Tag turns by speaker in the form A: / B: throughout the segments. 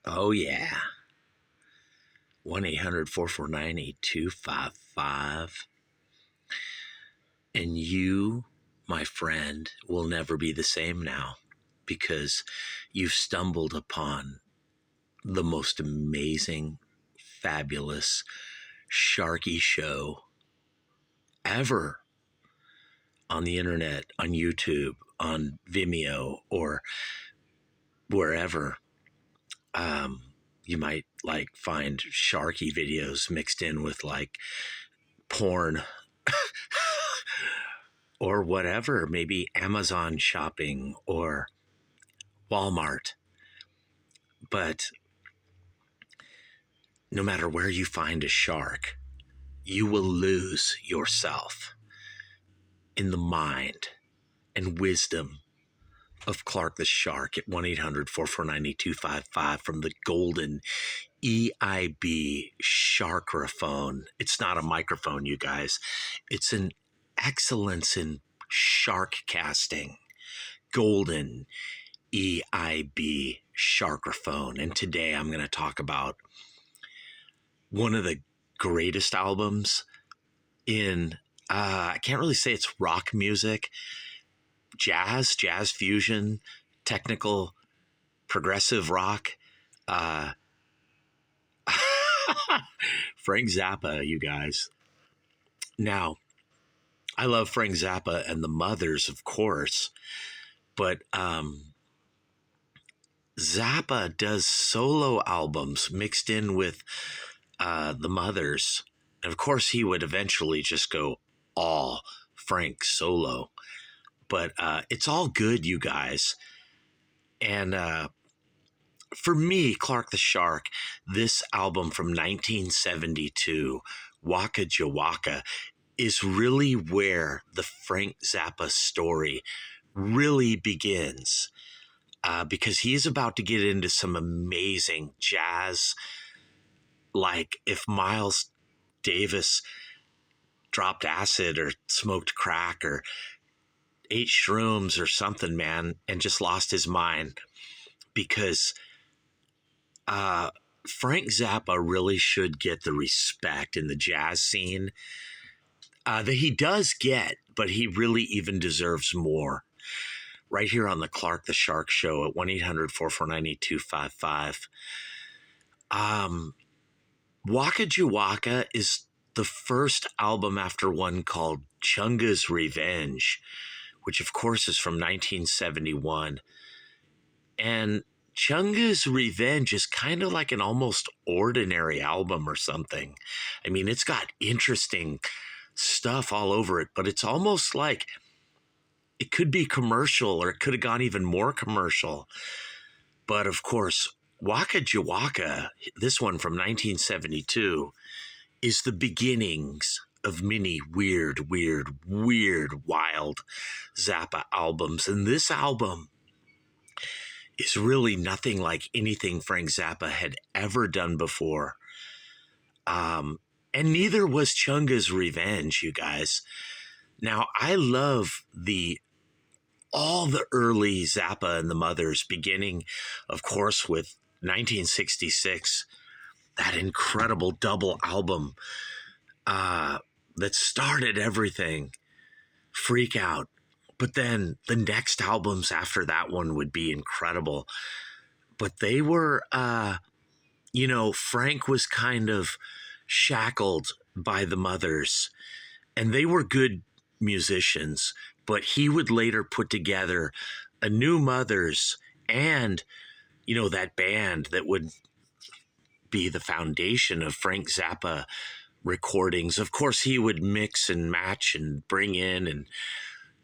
A: Oh, yeah. 1-800-449-8255. And you, my friend, will never be the same now because you've stumbled upon the most amazing, fabulous, sharky show ever on the internet, on YouTube, on Vimeo, or wherever. You might like find sharky videos mixed in with like porn or whatever, maybe Amazon shopping or Walmart. But no matter where you find a shark, you will lose yourself in the mind and wisdom of Clark the Shark at 1-800-449-8255 from the golden EIB Sharkraphone. It's not a microphone, you guys. It's an excellence in shark casting. Golden EIB Sharkraphone. And today I'm going to talk about one of the greatest albums in, I can't really say it's rock music, jazz fusion, technical, progressive rock. Frank Zappa, you guys. Now, I love Frank Zappa and the Mothers, of course, but Zappa does solo albums mixed in with the Mothers. And of course, he would eventually just go all Frank solo. But it's all good, you guys. And for me, Clark the Shark, this album from 1972, Waka Jawaka, is really where the Frank Zappa story really begins. Because he's about to get into some amazing jazz. Like if Miles Davis dropped acid or smoked crack or ate shrooms or something, man, and just lost his mind, because Frank Zappa really should get the respect in the jazz scene that he does get, but he really even deserves more. Right here on the Clark the Shark Show at 1-800-449-8255. Waka Jawaka is the first album after one called Chunga's Revenge, which of course is from 1971. And Chunga's Revenge is kind of like an almost ordinary album or something. I mean, it's got interesting stuff all over it, but it's almost like it could be commercial, or it could have gone even more commercial. But of course, Waka Jawaka, this one from 1972, is the beginnings of many weird, wild Zappa albums. And this album is really nothing like anything Frank Zappa had ever done before. And neither was Chunga's Revenge, you guys. Now, I love all the early Zappa and the Mothers, beginning, of course, with 1966, that incredible double album that started everything, Freak Out. But then the next albums after that one would be incredible. But they were, Frank was kind of shackled by the Mothers, and they were good musicians, but he would later put together a new Mothers and, that band that would be the foundation of Frank Zappa recordings. Of course, he would mix and match and bring in and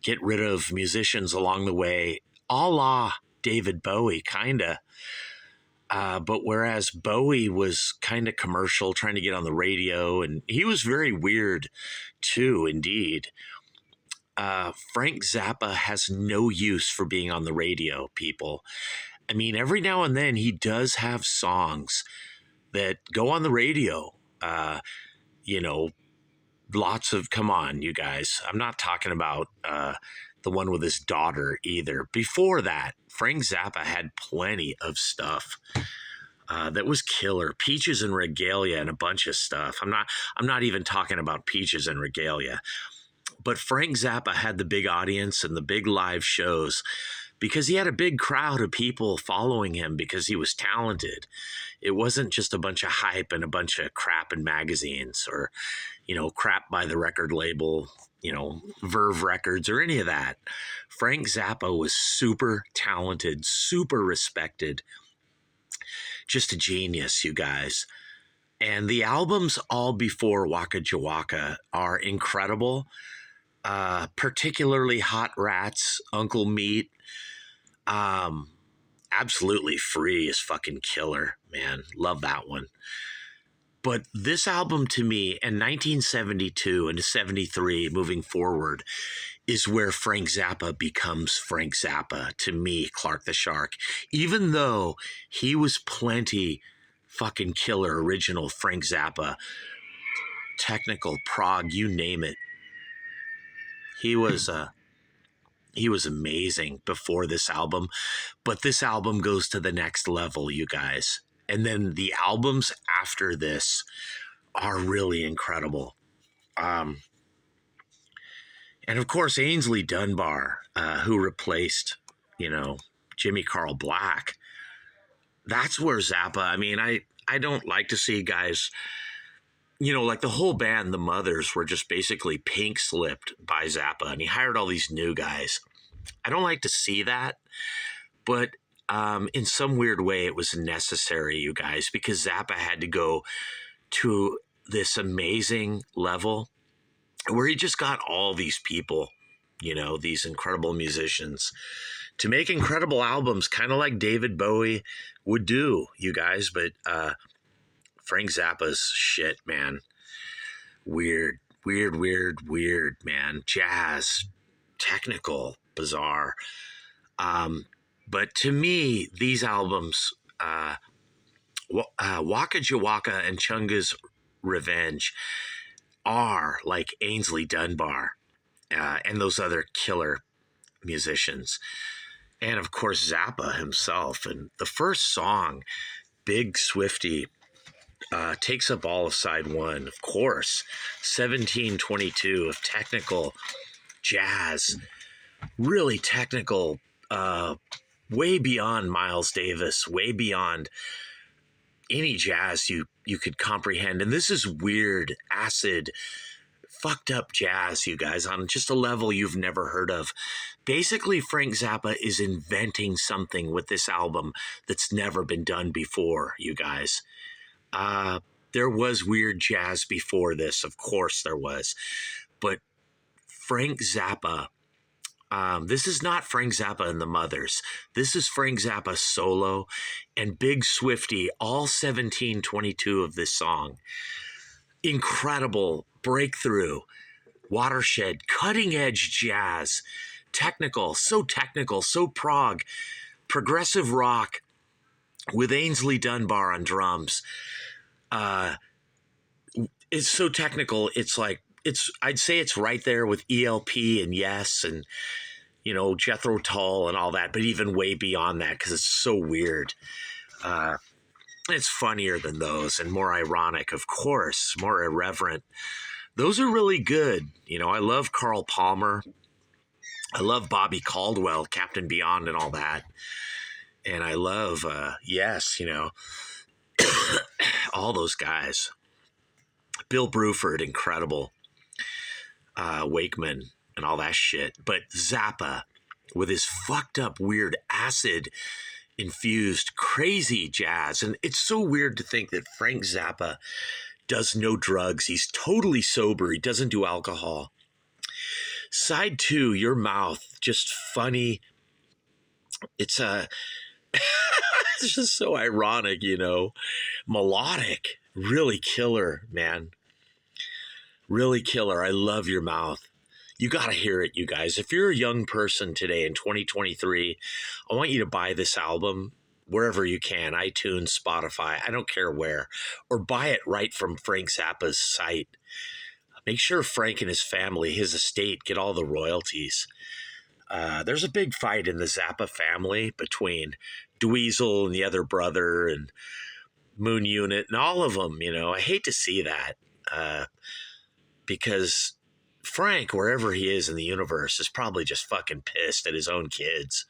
A: get rid of musicians along the way, a la David Bowie, kind of. But whereas Bowie was kind of commercial, trying to get on the radio, and he was very weird too, indeed. Frank Zappa has no use for being on the radio, people. I mean, every now and then he does have songs that go on the radio. Lots of, come on, you guys. I'm not talking about the one with his daughter either. Before that, Frank Zappa had plenty of stuff that was killer. Peaches and Regalia and a bunch of stuff. I'm not even talking about Peaches and Regalia. But Frank Zappa had the big audience and the big live shows because he had a big crowd of people following him because he was talented. It wasn't just a bunch of hype and a bunch of crap in magazines or, crap by the record label, Verve Records or any of that. Frank Zappa was super talented, super respected, just a genius, you guys. And the albums all before Waka Jawaka are incredible. Particularly Hot Rats, Uncle Meat. Absolutely Free is fucking killer, man. Love that one. But this album to me, and 1972 and 73 moving forward, is where Frank Zappa becomes Frank Zappa to me, Clark the Shark. Even though he was plenty fucking killer original Frank Zappa, technical, prog, you name it. He was amazing before this album, but this album goes to the next level, you guys. And then the albums after this are really incredible. And of course, Ainsley Dunbar, who replaced, Jimmy Carl Black. That's where Zappa, I don't like to see guys, like the whole band, the Mothers, were just basically pink slipped by Zappa, and he hired all these new guys. I don't like to see that, but in some weird way, it was necessary, you guys, because Zappa had to go to this amazing level where he just got all these people, these incredible musicians to make incredible albums, kind of like David Bowie would do, you guys. But Frank Zappa's shit, man. Weird, man. Jazz, technical, bizarre. But to me, these albums, Waka Jawaka and Chunga's Revenge, are like Ainsley Dunbar and those other killer musicians. And of course, Zappa himself. And the first song, Big Swifty, takes up all of side one, of course. 1722 of technical jazz, really technical, way beyond Miles Davis, way beyond any jazz you could comprehend. And this is weird, acid, fucked up jazz, you guys, on just a level you've never heard of. Basically, Frank Zappa is inventing something with this album that's never been done before, you guys. There was weird jazz before this, of course there was. But Frank Zappa, this is not Frank Zappa and the Mothers. This is Frank Zappa solo and Big Swifty, all 1722 of this song. Incredible breakthrough, watershed, cutting edge jazz, technical, so prog, progressive rock with Ainsley Dunbar on drums. It's so technical. I'd say it's right there with ELP and Yes and, Jethro Tull and all that, but even way beyond that because it's so weird. It's funnier than those and more ironic, of course, more irreverent. Those are really good. I love Carl Palmer. I love Bobby Caldwell, Captain Beyond and all that. And I love, Yes, all those guys. Bill Bruford, incredible. Wakeman and all that shit. But Zappa, with his fucked up, weird, acid-infused, crazy jazz. And it's so weird to think that Frank Zappa does no drugs. He's totally sober. He doesn't do alcohol. Side 2, Your Mouth, just funny. It's it's just so ironic, melodic, really killer, man. Really killer. I love Your Mouth. You got to hear it, you guys. If you're a young person today in 2023, I want you to buy this album wherever you can, iTunes, Spotify, I don't care where, or buy it right from Frank Zappa's site. Make sure Frank and his family, his estate, get all the royalties. There's a big fight in the Zappa family between Dweezil and the other brother and Moon Unit and all of them. I hate to see that because Frank, wherever he is in the universe, is probably just fucking pissed at his own kids.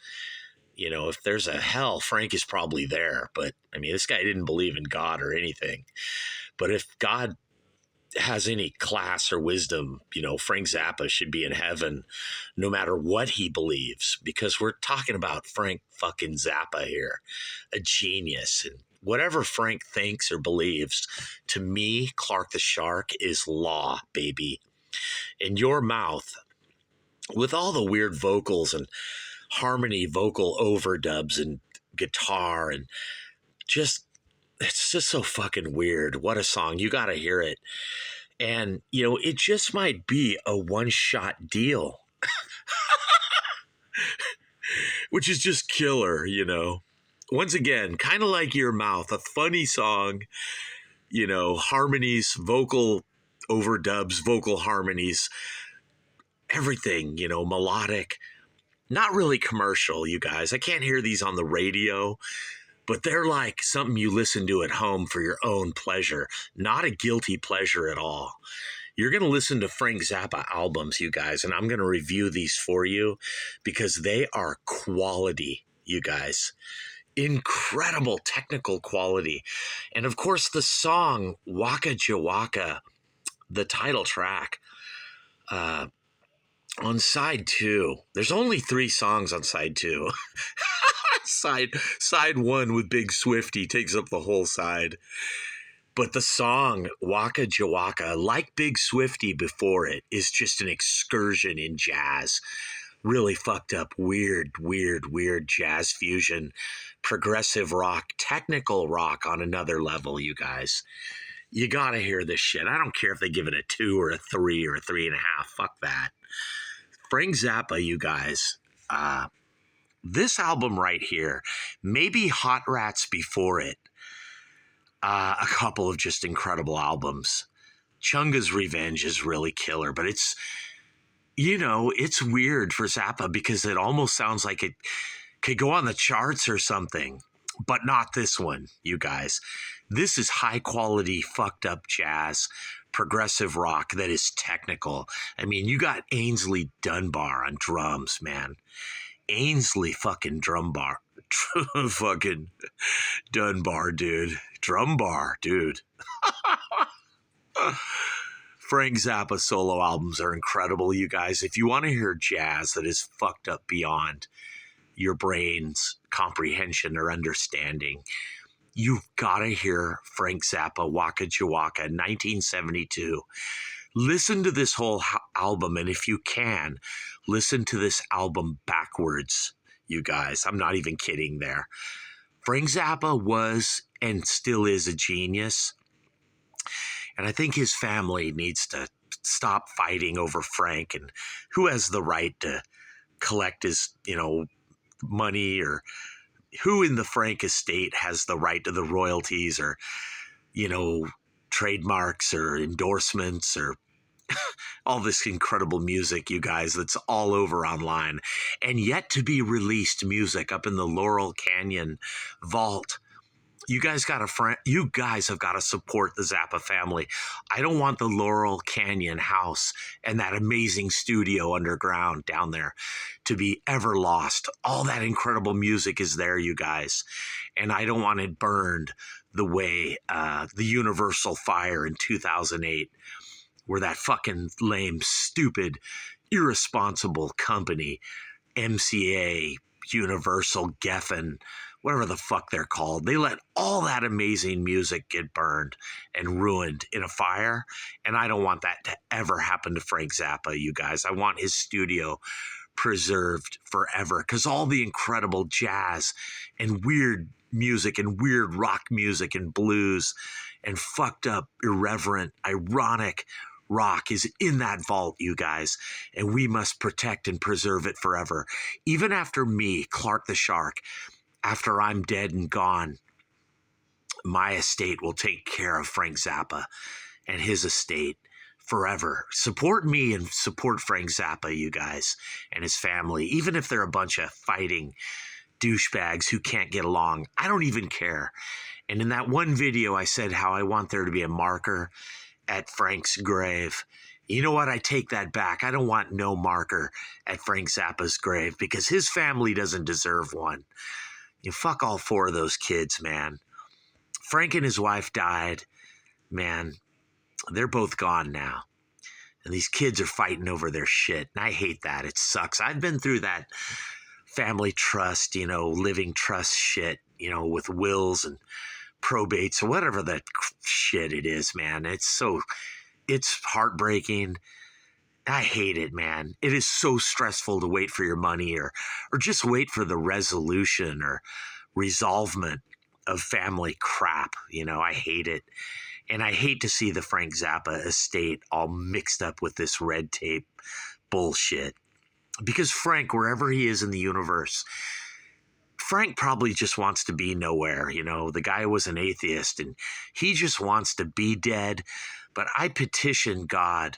A: If there's a hell, Frank is probably there. But I mean, this guy didn't believe in God or anything. But if God has any class or wisdom, Frank Zappa should be in heaven no matter what he believes, because we're talking about Frank fucking Zappa here, a genius. And whatever Frank thinks or believes, to me, Clark the Shark is law, baby. In your mouth, with all the weird vocals and harmony vocal overdubs and guitar and it's just so fucking weird. What a song. You got to hear it. And, it just might be a one-shot deal, which is just killer, Once again, kind of like Your Mouth, a funny song, harmonies, vocal overdubs, vocal harmonies, everything, melodic, not really commercial, you guys. I can't hear these on the radio, but they're like something you listen to at home for your own pleasure, not a guilty pleasure at all. You're going to listen to Frank Zappa albums, you guys, and I'm going to review these for you because they are quality, you guys. Incredible technical quality. And of course, the song Waka Jawaka, the title track, on side 2, there's only 3 songs on side 2. Side 1 with Big Swifty takes up the whole side. But the song Waka Jawaka, like Big Swifty before it, is just an excursion in jazz. Really fucked up, weird jazz fusion, progressive rock, technical rock on another level, you guys. You gotta hear this shit. I don't care if they give it a 2 or a 3 or a 3.5. Fuck that. Frank Zappa, you guys. This album right here, maybe Hot Rats before it, a couple of just incredible albums. Chunga's Revenge is really killer, but it's weird for Zappa because it almost sounds like it could go on the charts or something, but not this one, you guys. This is high quality, fucked up jazz, progressive rock that is technical. I mean, you got Ainsley Dunbar on drums, man. Ainsley fucking Dunbar, fucking Dunbar, dude. Drumbar, dude. Frank Zappa solo albums are incredible, you guys. If you want to hear jazz that is fucked up beyond your brain's comprehension or understanding, you've got to hear Frank Zappa, Waka Jawaka, 1972. Listen to this whole album, and if you can, listen to this album backwards, you guys. I'm not even kidding there. Frank Zappa was and still is a genius, and I think his family needs to stop fighting over Frank and who has the right to collect his, money, or who in the Frank estate has the right to the royalties or, trademarks or endorsements or all this incredible music, you guys, that's all over online and yet to be released music up in the Laurel Canyon vault. You guys have got to support the Zappa family. I don't want the Laurel Canyon house and that amazing studio underground down there to be ever lost. All that incredible music is there, you guys. And I don't want it burned the way the Universal fire in 2008, where that fucking lame, stupid, irresponsible company, MCA, Universal, Geffen, whatever the fuck they're called, they let all that amazing music get burned and ruined in a fire. And I don't want that to ever happen to Frank Zappa, you guys. I want his studio preserved forever, because all the incredible jazz and weird music and weird rock music and blues and fucked up, irreverent, ironic rock is in that vault, you guys, and we must protect and preserve it forever. Even after me, Clark the Shark, after I'm dead and gone, my estate will take care of Frank Zappa and his estate forever. Support me and support Frank Zappa, you guys, and his family, even if they're a bunch of fighting douchebags who can't get along. I don't even care. And in that one video, I said how I want there to be a marker at Frank's grave. You know what? I take that back. I don't want no marker at Frank Zappa's grave because his family doesn't deserve one. You fuck all four of those kids, man. Frank and his wife died. Man, they're both gone now. And these kids are fighting over their shit. And I hate that. It sucks. I've been through that family trust, living trust shit, with wills and probates or whatever that shit it is, man. It's heartbreaking. I hate it, man. It is so stressful to wait for your money or just wait for the resolution or resolvement of family crap. I hate it. And I hate to see the Frank Zappa estate all mixed up with this red tape bullshit. Because Frank, wherever he is in the universe, Frank probably just wants to be nowhere. The guy was an atheist and he just wants to be dead. But I petition God,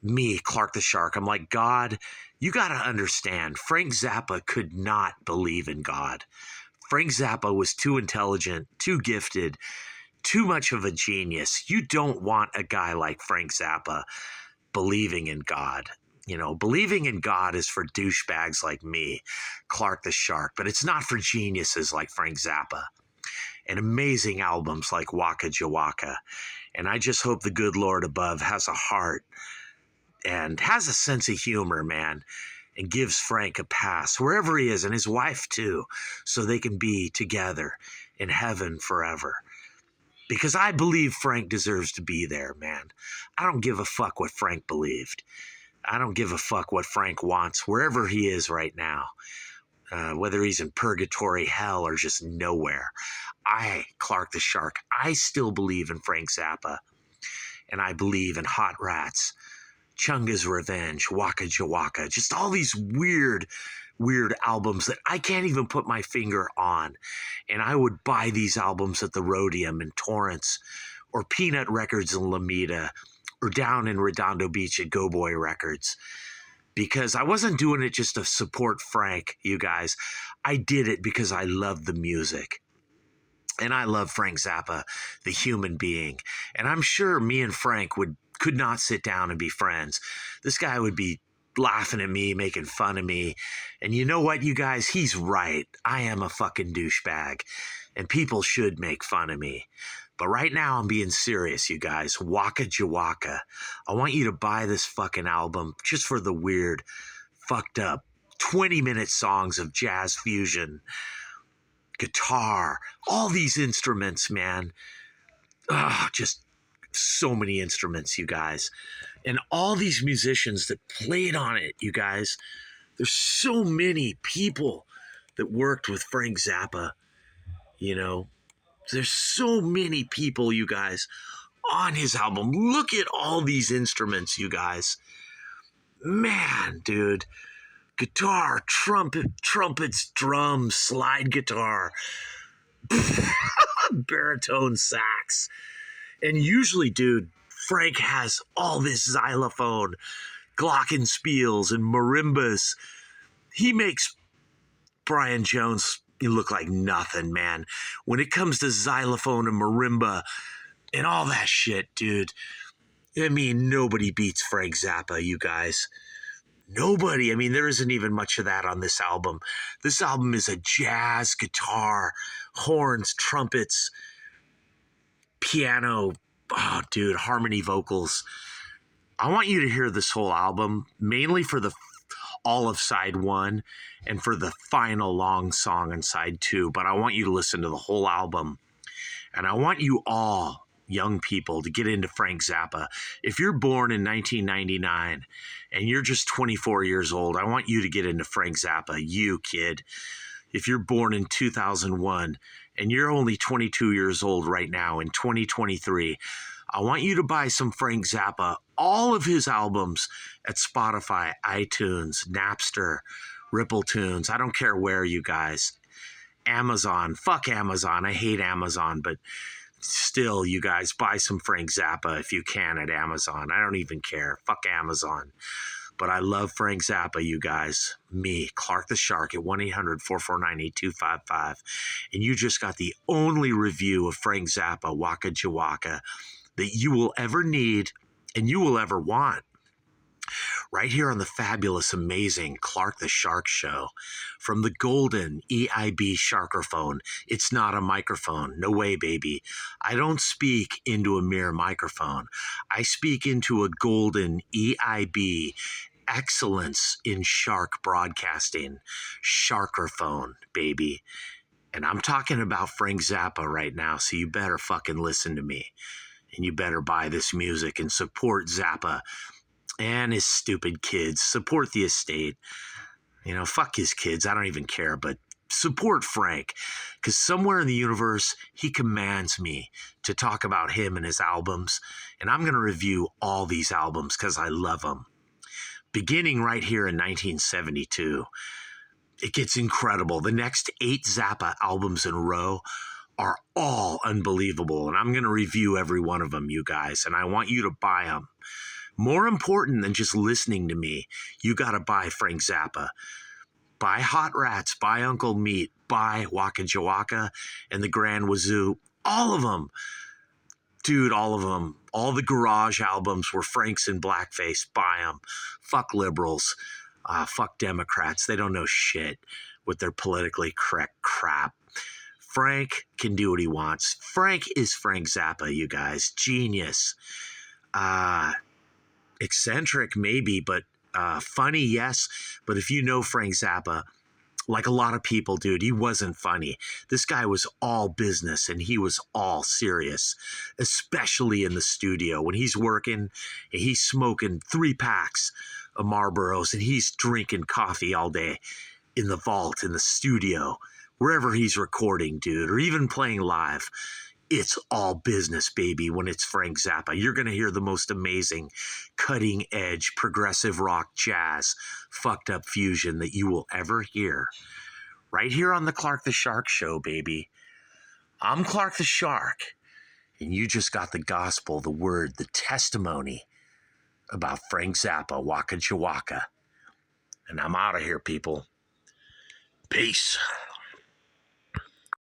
A: me, Clark the Shark. I'm like, God, you got to understand, Frank Zappa could not believe in God. Frank Zappa was too intelligent, too gifted, too much of a genius. You don't want a guy like Frank Zappa believing in God. Believing in God is for douchebags like me, Clark the Shark, but it's not for geniuses like Frank Zappa and amazing albums like Waka Jawaka. And I just hope the good Lord above has a heart and has a sense of humor, man, and gives Frank a pass wherever he is, and his wife too, so they can be together in heaven forever. Because I believe Frank deserves to be there, man. I don't give a fuck what Frank believed. I don't give a fuck what Frank wants wherever he is right now, whether he's in purgatory, hell, or just nowhere. I, Clark the Shark, I still believe in Frank Zappa, and I believe in Hot Rats, Chunga's Revenge, Waka Jawaka, just all these weird albums that I can't even put my finger on. And I would buy these albums at the Rhodium in Torrance or Peanut Records in Lomita or down in Redondo Beach at Go Boy Records, because I wasn't doing it just to support Frank, you guys. I did it because I loved the music. And I love Frank Zappa, the human being. And I'm sure me and Frank could not sit down and be friends. This guy would be laughing at me, making fun of me. And you know what, you guys? He's right. I am a fucking douchebag. And people should make fun of me. But right now, I'm being serious, you guys. Waka Jawaka. I want you to buy this fucking album just for the weird, fucked up, 20-minute songs of jazz fusion, guitar, all these instruments, man. Just so many instruments, you guys. And all these musicians that played on it, you guys. There's so many people that worked with Frank Zappa, There's so many people, you guys, on his album. Look at all these instruments, you guys. Man, dude. Guitar, trumpets, drums, slide guitar, baritone sax. And usually, dude, Frank has all this xylophone, glockenspiels, and marimbas. He makes Brian Jones look like nothing, man. When it comes to xylophone and marimba and all that shit, dude, nobody beats Frank Zappa, you guys. Nobody. There isn't even much of that on this album. This album is a jazz, guitar, horns, trumpets, piano, harmony vocals. I want you to hear this whole album, mainly for all of side 1 and for the final long song on side 2. But I want you to listen to the whole album. And I want you all, young people, to get into Frank Zappa. If you're born in 1999 and you're just 24 years old, I want you to get into Frank Zappa, you kid. If you're born in 2001 and you're only 22 years old right now in 2023, I want you to buy some Frank Zappa, all of his albums at Spotify, iTunes, Napster, Ripple Tunes. I don't care where, you guys. Amazon. Fuck Amazon. I hate Amazon, but Still, you guys, buy some Frank Zappa if you can at Amazon. I don't even care. Fuck Amazon. But I love Frank Zappa, you guys. Me, Clark the Shark, at 1-800-449-8255. And you just got the only review of Frank Zappa, Waka Jawaka, that you will ever need and you will ever want. Right here on the fabulous, amazing Clark the Shark Show. From the golden EIB Sharkerphone. It's not a microphone. No way, baby. I don't speak into a mere microphone. I speak into a golden EIB excellence in shark broadcasting. Sharkerphone, baby. And I'm talking about Frank Zappa right now, so you better fucking listen to me. And you better buy this music and support Zappa and his stupid kids. Support the estate. You know, fuck his kids. I don't even care, but support Frank, because somewhere in the universe, he commands me to talk about him and his albums, and I'm going to review all these albums because I love them. Beginning right here in 1972, it gets incredible. The next 8 Zappa albums in a row are all unbelievable, and I'm going to review every one of them, you guys, and I want you to buy them. More important than just listening to me, you got to buy Frank Zappa. Buy Hot Rats, buy Uncle Meat, buy Waka Jawaka and the Grand Wazoo. All of them. Dude, all of them. All the garage albums were Frank's in blackface. Buy them. Fuck liberals. Fuck Democrats. They don't know shit with their politically correct crap. Frank can do what he wants. Frank is Frank Zappa, you guys. Genius. Eccentric, maybe, but funny, yes. But if you know Frank Zappa, like a lot of people, dude, he wasn't funny. This guy was all business and he was all serious, especially in the studio. When he's working, he's smoking 3 packs of Marlboros and he's drinking coffee all day in the vault, in the studio, wherever he's recording, dude, or even playing live. It's all business, baby, when it's Frank Zappa. You're going to hear the most amazing, cutting-edge, progressive rock, jazz, fucked-up fusion that you will ever hear. Right here on the Clark the Shark Show, baby. I'm Clark the Shark, and you just got the gospel, the word, the testimony about Frank Zappa, Waka Jawaka. And I'm out of here, people. Peace.